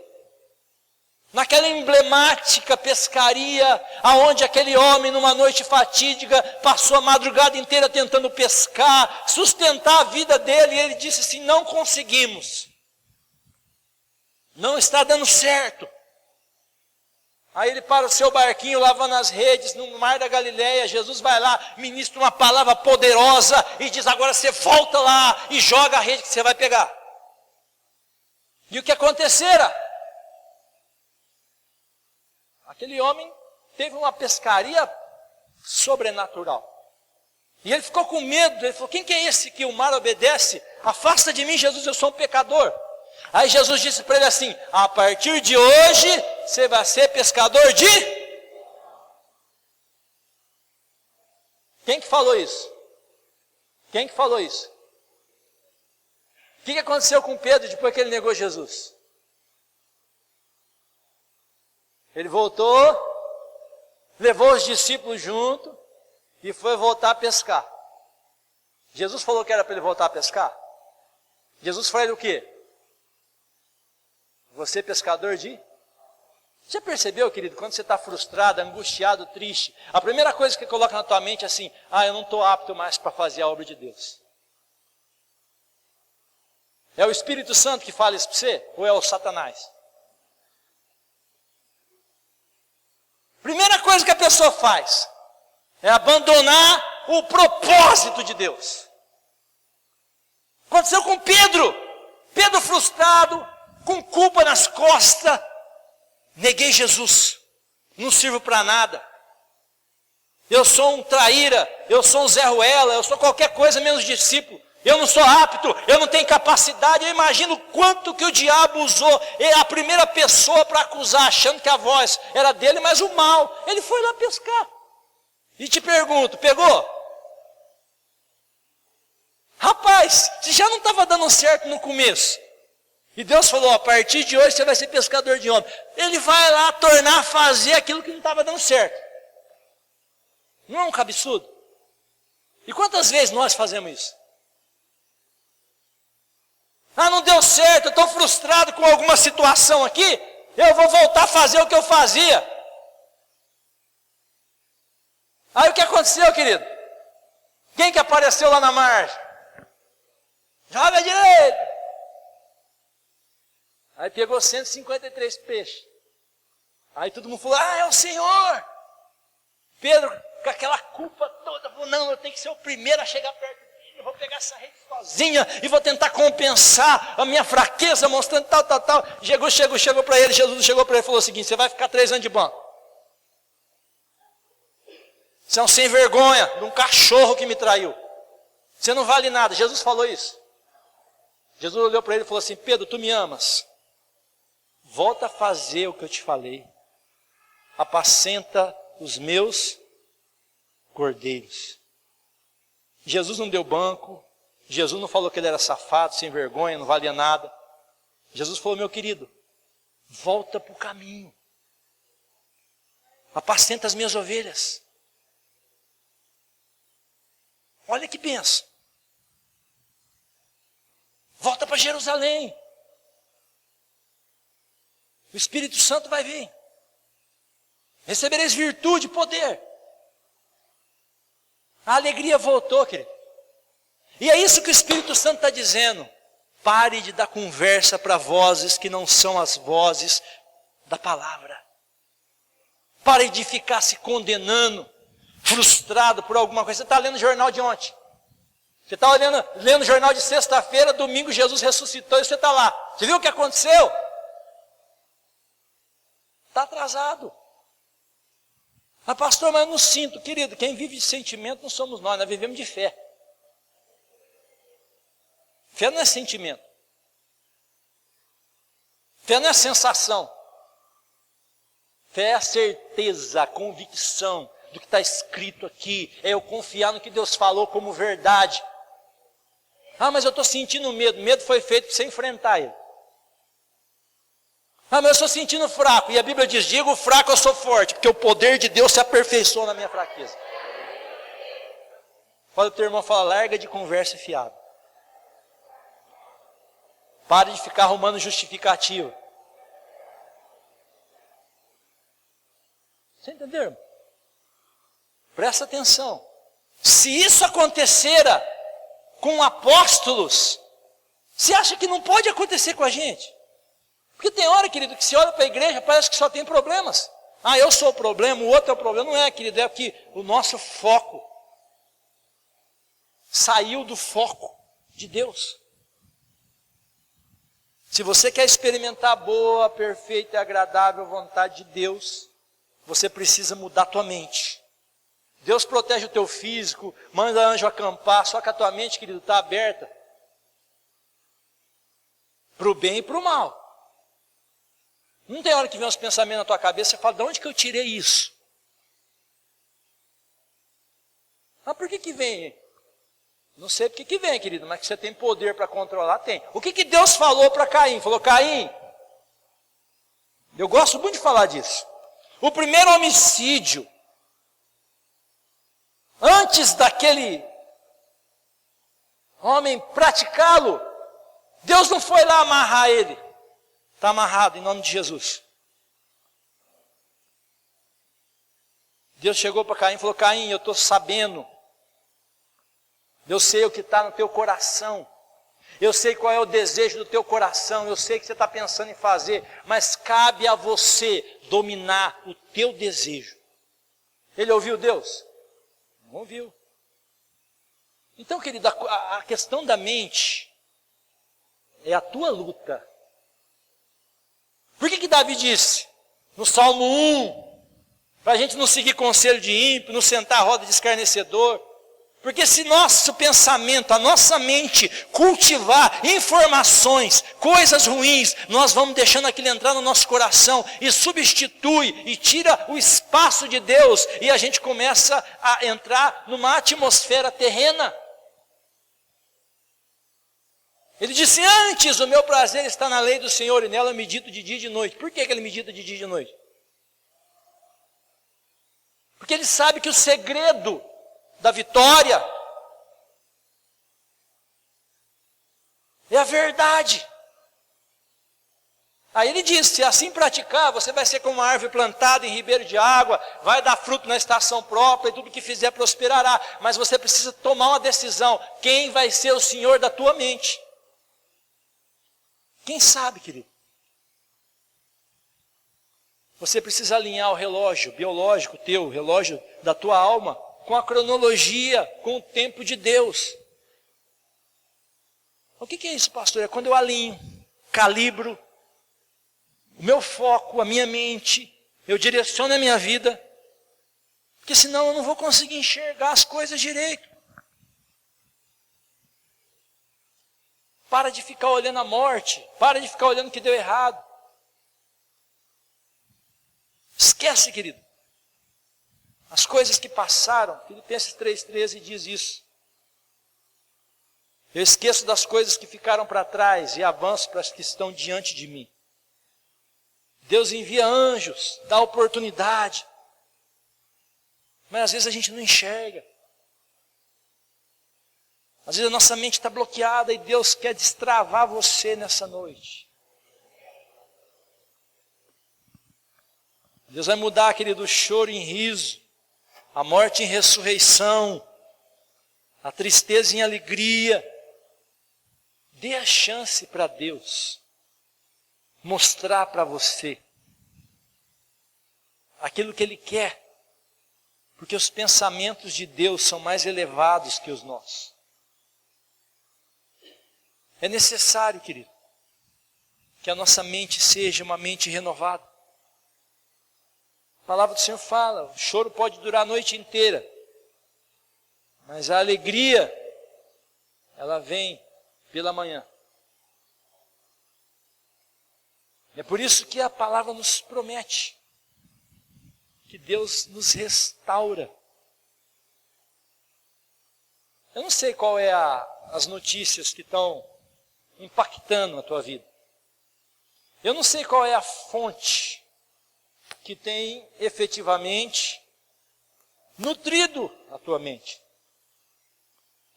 Naquela emblemática pescaria, aonde aquele homem numa noite fatídica passou a madrugada inteira tentando pescar, sustentar a vida dele, e ele disse assim, não conseguimos. Não está dando certo. Aí ele para o seu barquinho lavando as redes no mar da Galileia. Jesus vai lá, ministra uma palavra poderosa e diz, agora você volta lá e joga a rede que você vai pegar. E o que acontecera? Aquele homem teve uma pescaria sobrenatural. E ele ficou com medo, ele falou, quem que é esse que o mar obedece? Afasta de mim, Jesus, eu sou um pecador. Aí Jesus disse para ele assim, a partir de hoje, você vai ser pescador de... Quem que falou isso? Quem que falou isso? O que aconteceu com Pedro depois que ele negou Jesus? Ele voltou, levou os discípulos junto e foi voltar a pescar. Jesus falou que era para ele voltar a pescar? Jesus falou o quê? Você pescador de... Já percebeu, querido, quando você está frustrado, angustiado, triste, a primeira coisa que coloca na tua mente é assim, eu não estou apto mais para fazer a obra de Deus. É o Espírito Santo que fala isso para você? Ou é o Satanás? Primeira coisa que a pessoa faz é abandonar o propósito de Deus. Aconteceu com Pedro. Pedro frustrado, com culpa nas costas. Neguei Jesus. Não sirvo para nada. Eu sou um traíra, eu sou um Zé Ruela, eu sou qualquer coisa menos discípulo. Eu não sou apto, eu não tenho capacidade. Eu imagino quanto que o diabo usou a primeira pessoa para acusar, achando que a voz era dele, mas o mal. Ele foi lá pescar. E te pergunto, pegou? Rapaz, se já não estava dando certo no começo, e Deus falou, a partir de hoje você vai ser pescador de homem. Ele vai lá tornar a fazer aquilo que não estava dando certo. Não é um cabeçudo? E quantas vezes nós fazemos isso? Não deu certo, eu estou frustrado com alguma situação aqui, eu vou voltar a fazer o que eu fazia. Aí o que aconteceu, querido? Quem que apareceu lá na margem? Joga à direita. Aí pegou 153 peixes. Aí todo mundo falou, é o Senhor. Pedro, com aquela culpa toda, falou, não, eu tenho que ser o primeiro a chegar perto dele. Eu vou pegar essa rede sozinha e vou tentar compensar a minha fraqueza, mostrando tal. Chegou para ele, Jesus chegou para ele e falou o seguinte, você vai ficar 3 anos de banco. Você é um sem vergonha, de um cachorro que me traiu. Você não vale nada. Jesus falou isso. Jesus olhou para ele e falou assim: Pedro, tu me amas? Volta a fazer o que eu te falei. Apacenta os meus cordeiros. Jesus não deu banco. Jesus não falou que ele era safado, sem vergonha, não valia nada. Jesus falou: meu querido, volta para o caminho. Apacenta as minhas ovelhas. Olha que benção. Volta para Jerusalém. O Espírito Santo vai vir. Recebereis virtude e poder. A alegria voltou, querido. E é isso que o Espírito Santo está dizendo. Pare de dar conversa para vozes que não são as vozes da palavra. Pare de ficar se condenando, frustrado por alguma coisa. Você está lendo o jornal de ontem. Você está lendo o jornal de sexta-feira, domingo Jesus ressuscitou e você está lá. Você viu o que aconteceu? Está atrasado. Ah, pastor, mas eu não sinto. Querido, quem vive de sentimento não somos nós vivemos de fé. Fé não é sentimento. Fé não é sensação. Fé é a certeza, a convicção do que está escrito aqui. É eu confiar no que Deus falou como verdade. Ah, mas eu estou sentindo medo. Medo foi feito para você enfrentar ele. Ah, mas eu estou sentindo fraco. E a Bíblia diz: digo fraco, eu sou forte. Porque o poder de Deus se aperfeiçoa na minha fraqueza. Olha o teu irmão fala: larga de conversa fiada. Pare de ficar arrumando justificativa. Você entendeu, irmão? Presta atenção. Se isso acontecera com apóstolos, você acha que não pode acontecer com a gente? Porque tem hora, querido, que você olha para a igreja, parece que só tem problemas. Ah, eu sou o problema, o outro é o problema. Não é, querido, é que o nosso foco saiu do foco de Deus. Se você quer experimentar a boa, perfeita e agradável vontade de Deus, você precisa mudar a tua mente. Deus protege o teu físico, manda anjo acampar, só que a tua mente, querido, está aberta para o bem e para o mal. Não tem hora que vem uns pensamentos na tua cabeça e você fala: de onde que eu tirei isso? Mas por que vem? Não sei por que vem, querido, mas que você tem poder para controlar, tem. O que Deus falou para Caim? Falou: Caim, eu gosto muito de falar disso. O primeiro homicídio, antes daquele homem praticá-lo, Deus não foi lá amarrar ele. Está amarrado em nome de Jesus. Deus chegou para Caim e falou: Caim, eu estou sabendo. Eu sei o que está no teu coração. Eu sei qual é o desejo do teu coração. Eu sei o que você está pensando em fazer. Mas cabe a você dominar o teu desejo. Ele ouviu Deus? Não ouviu. Então, querido, a questão da mente é a tua luta. Por que Davi disse no Salmo 1, para a gente não seguir conselho de ímpio, não sentar a roda de escarnecedor? Porque se nosso pensamento, a nossa mente cultivar informações, coisas ruins, nós vamos deixando aquilo entrar no nosso coração e substitui e tira o espaço de Deus e a gente começa a entrar numa atmosfera terrena. Ele disse: antes o meu prazer está na lei do Senhor e nela eu medito de dia e de noite. Por que ele medita de dia e de noite? Porque ele sabe que o segredo da vitória é a verdade. Aí ele diz: se assim praticar, você vai ser como uma árvore plantada em ribeiro de água, vai dar fruto na estação própria e tudo que fizer prosperará. Mas você precisa tomar uma decisão: quem vai ser o Senhor da tua mente? Quem sabe, querido? Você precisa alinhar o relógio biológico teu, o relógio da tua alma, com a cronologia, com o tempo de Deus. O que é isso, pastor? É quando eu alinho, calibro o meu foco, a minha mente, eu direciono a minha vida, porque senão eu não vou conseguir enxergar as coisas direito. Para de ficar olhando a morte. Para de ficar olhando o que deu errado. Esquece, querido. As coisas que passaram, Filipenses 3,13 diz isso. Eu esqueço das coisas que ficaram para trás e avanço para as que estão diante de mim. Deus envia anjos, dá oportunidade. Mas às vezes a gente não enxerga. Às vezes a nossa mente está bloqueada e Deus quer destravar você nessa noite. Deus vai mudar, querido, o choro em riso, a morte em ressurreição, a tristeza em alegria. Dê a chance para Deus mostrar para você aquilo que Ele quer, porque os pensamentos de Deus são mais elevados que os nossos. É necessário, querido, que a nossa mente seja uma mente renovada. A palavra do Senhor fala, o choro pode durar a noite inteira, mas a alegria, ela vem pela manhã. É por isso que a palavra nos promete que Deus nos restaura. Eu não sei qual é as notícias que estão impactando a tua vida. Eu não sei qual é a fonte que tem efetivamente nutrido a tua mente.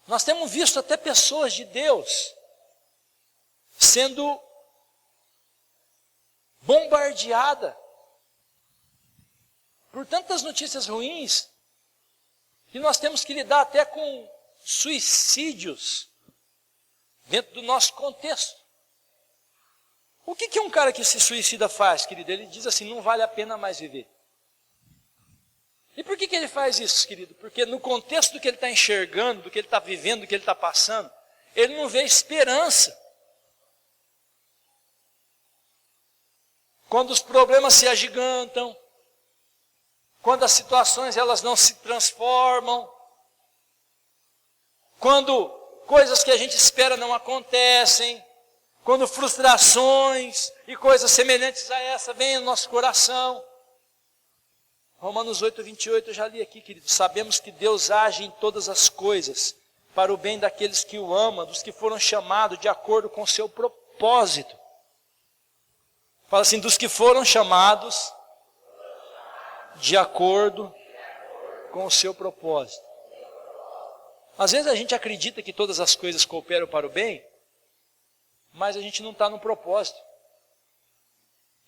Nós temos visto até pessoas de Deus sendo bombardeada por tantas notícias ruins que nós temos que lidar até com suicídios dentro do nosso contexto. O que um cara que se suicida faz, querido? Ele diz assim, não vale a pena mais viver. E por que ele faz isso, querido? Porque no contexto do que ele está enxergando, do que ele está vivendo, do que ele está passando, ele não vê esperança. Quando os problemas se agigantam, quando as situações elas não se transformam, quando coisas que a gente espera não acontecem, quando frustrações e coisas semelhantes a essa vêm no nosso coração. Romanos 8:28 eu já li aqui, querido. Sabemos que Deus age em todas as coisas para o bem daqueles que o amam, dos que foram chamados de acordo com o seu propósito. Fala assim, dos que foram chamados de acordo com o seu propósito. Às vezes a gente acredita que todas as coisas cooperam para o bem, mas a gente não está no propósito.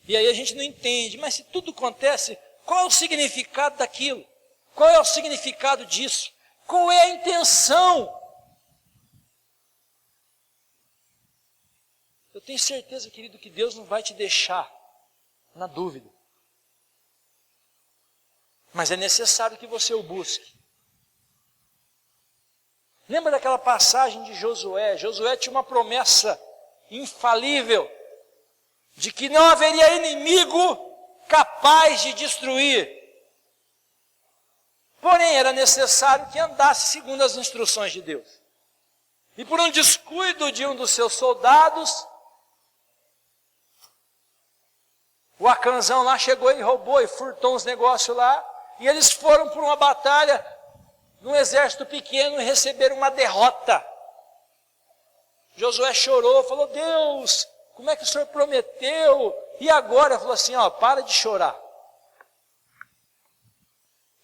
E aí a gente não entende, mas se tudo acontece, qual é o significado daquilo? Qual é o significado disso? Qual é a intenção? Eu tenho certeza, querido, que Deus não vai te deixar na dúvida. Mas é necessário que você o busque. Lembra daquela passagem de Josué? Josué tinha uma promessa infalível de que não haveria inimigo capaz de destruir. Porém, era necessário que andasse segundo as instruções de Deus. E por um descuido de um dos seus soldados, o Acanzão lá chegou e roubou e furtou uns negócios lá, e eles foram por uma batalha num exército pequeno e receberam uma derrota. Josué chorou, falou, Deus, como é que o Senhor prometeu? E agora? Falou assim, ó, para de chorar.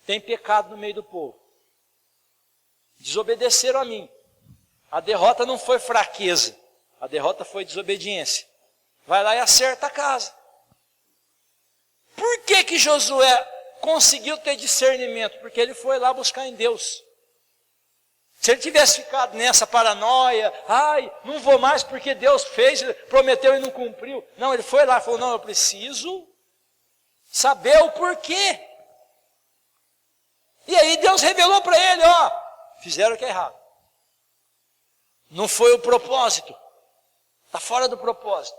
Tem pecado no meio do povo. Desobedeceram a mim. A derrota não foi fraqueza, a derrota foi desobediência. Vai lá e acerta a casa. Por que Josué conseguiu ter discernimento? Porque ele foi lá buscar em Deus. Se ele tivesse ficado nessa paranoia, ai, não vou mais porque Deus fez, prometeu e não cumpriu. Não, ele foi lá e falou, não, eu preciso saber o porquê. E aí Deus revelou para ele, ó, fizeram o que é errado. Não foi o propósito. Está fora do propósito.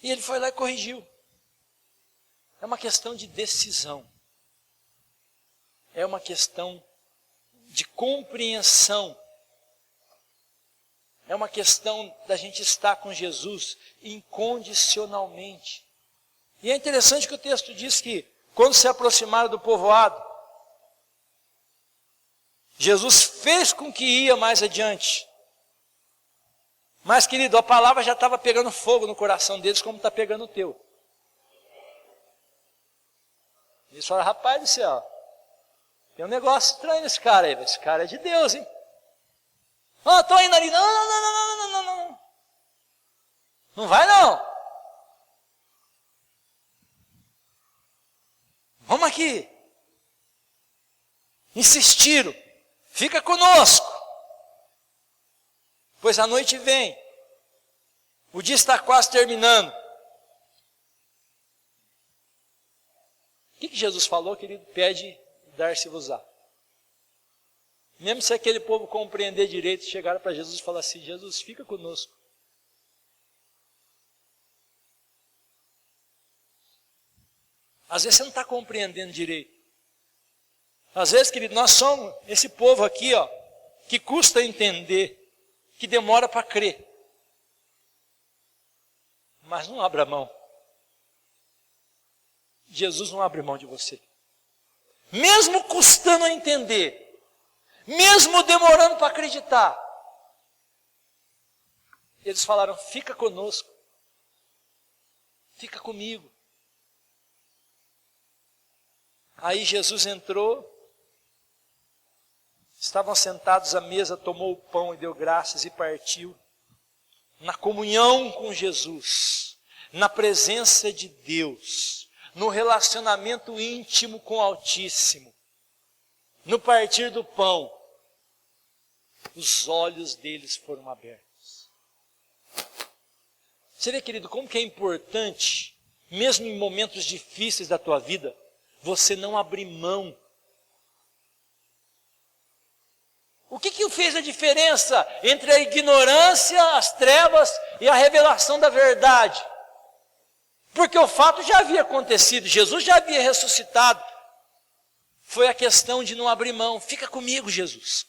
E ele foi lá e corrigiu. É uma questão de decisão. É uma questão de compreensão. É uma questão da gente estar com Jesus incondicionalmente. E é interessante que o texto diz que quando se aproximaram do povoado, Jesus fez com que ia mais adiante. Mas, querido, a palavra já estava pegando fogo no coração deles, como está pegando o teu. Eles falaram, rapaz do céu, tem um negócio estranho nesse cara aí. Esse cara é de Deus, hein? Estou indo ali. Não. Não vai não. Vamos aqui. Insistiram. Fica conosco. Pois a noite vem. O dia está quase terminando. O que Jesus falou, querido? Pede, dar-se-vos-á. Mesmo se aquele povo compreender direito, chegaram para Jesus e falaram assim, Jesus, fica conosco. Às vezes você não está compreendendo direito. Às vezes, querido, nós somos esse povo aqui, ó, que custa entender, que demora para crer. Mas não abra mão. Jesus não abre mão de você. Mesmo custando a entender, mesmo demorando para acreditar, eles falaram, fica conosco, fica comigo. Aí Jesus entrou, estavam sentados à mesa, tomou o pão e deu graças e partiu. Na comunhão com Jesus, na presença de Deus, no relacionamento íntimo com o Altíssimo, no partir do pão, os olhos deles foram abertos. Você vê, querido, como que é importante, mesmo em momentos difíceis da tua vida, você não abrir mão. O que fez a diferença entre a ignorância, as trevas e a revelação da verdade? Porque o fato já havia acontecido, Jesus já havia ressuscitado. Foi a questão de não abrir mão. Fica comigo, Jesus.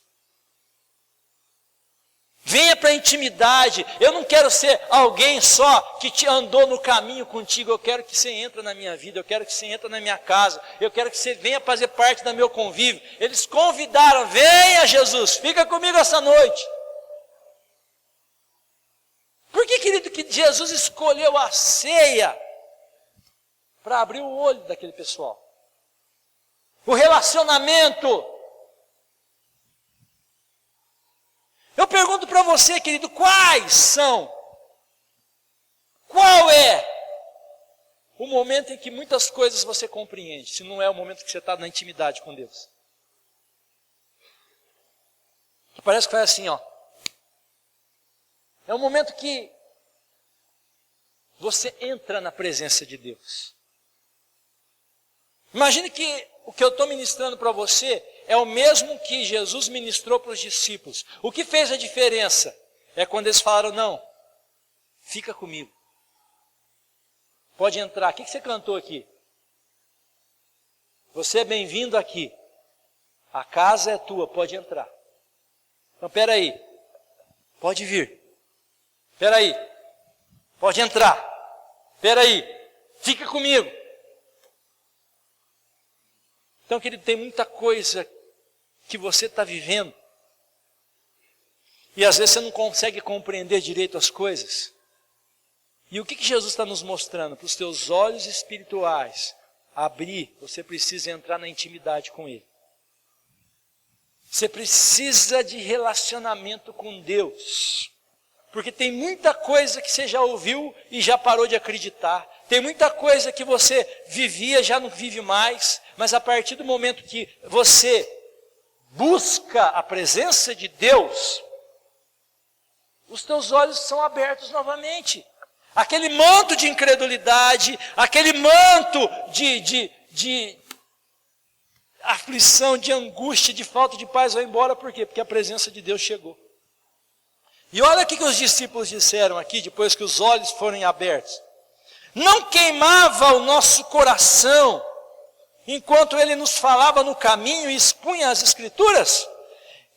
Venha para a intimidade. Eu não quero ser alguém só que te andou no caminho contigo. Eu quero que você entre na minha vida. Eu quero que você entre na minha casa. Eu quero que você venha fazer parte do meu convívio. Eles convidaram, venha Jesus, fica comigo essa noite. Por que, querido, que Jesus escolheu a ceia para abrir o olho daquele pessoal? O relacionamento. Eu pergunto para você, querido, qual é o momento em que muitas coisas você compreende, se não é o momento que você está na intimidade com Deus? Parece que faz assim, ó. É o momento que você entra na presença de Deus. Imagine que o que eu estou ministrando para você é o mesmo que Jesus ministrou para os discípulos. O que fez a diferença é quando eles falaram, não, fica comigo. Pode entrar. O que você cantou aqui? Você é bem-vindo aqui. A casa é tua, pode entrar. Então, espera aí. Pode vir. Espera aí. Pode entrar. Espera aí. Fica comigo. Então, querido, tem muita coisa que você está vivendo e às vezes você não consegue compreender direito as coisas. E o que Jesus está nos mostrando? Para os teus olhos espirituais abrir, você precisa entrar na intimidade com Ele. Você precisa de relacionamento com Deus. Porque tem muita coisa que você já ouviu e já parou de acreditar. Tem muita coisa que você vivia, já não vive mais. Mas a partir do momento que você busca a presença de Deus, os teus olhos são abertos novamente. Aquele manto de incredulidade, aquele manto de aflição, de angústia, de falta de paz vai embora. Por quê? Porque a presença de Deus chegou. E olha o que os discípulos disseram aqui, depois que os olhos forem abertos. Não queimava o nosso coração enquanto Ele nos falava no caminho e expunha as Escrituras?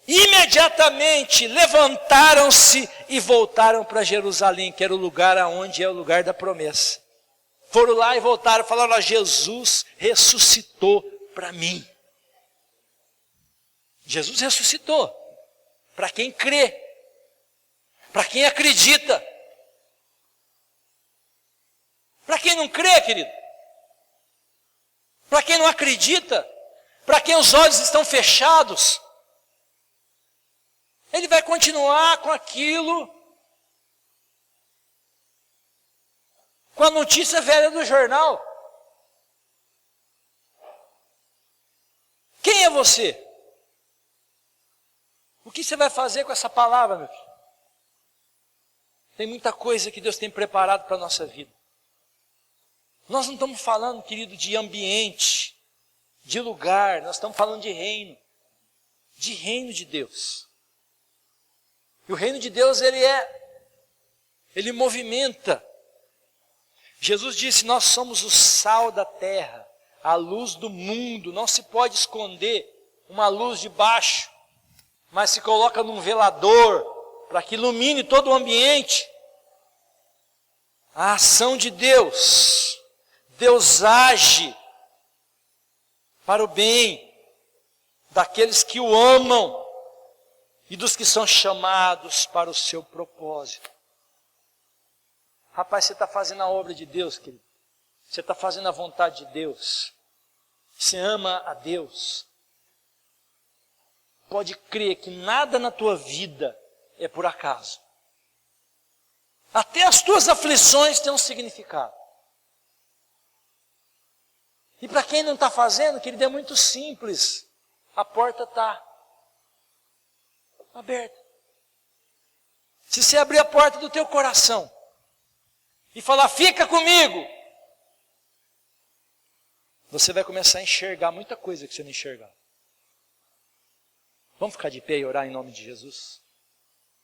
imediatamente levantaram-se e voltaram para Jerusalém, que era o lugar aonde é o lugar da promessa. Foram lá e voltaram, falaram: ó, Jesus ressuscitou para mim. Jesus ressuscitou para quem crê, para quem acredita. Para quem não crê, querido, para quem não acredita, para quem os olhos estão fechados, ele vai continuar com aquilo, com a notícia velha do jornal. Quem é você? O que você vai fazer com essa palavra, meu filho? Tem muita coisa que Deus tem preparado para a nossa vida. Nós não estamos falando, querido, de ambiente, de lugar, nós estamos falando de reino de Deus. E o reino de Deus, ele movimenta. Jesus disse: nós somos o sal da terra, a luz do mundo. Não se pode esconder uma luz debaixo, mas se coloca num velador, para que ilumine todo o ambiente. A ação de Deus, Deus age para o bem daqueles que o amam e dos que são chamados para o seu propósito. Rapaz, você está fazendo a obra de Deus, querido. Você está fazendo a vontade de Deus. Você ama a Deus. Pode crer que nada na tua vida é por acaso. Até as tuas aflições têm um significado. E para quem não está fazendo, querido, é muito simples. A porta está aberta. Se você abrir a porta do teu coração e falar: fica comigo, você vai começar a enxergar muita coisa que você não enxergava. Vamos ficar de pé e orar em nome de Jesus?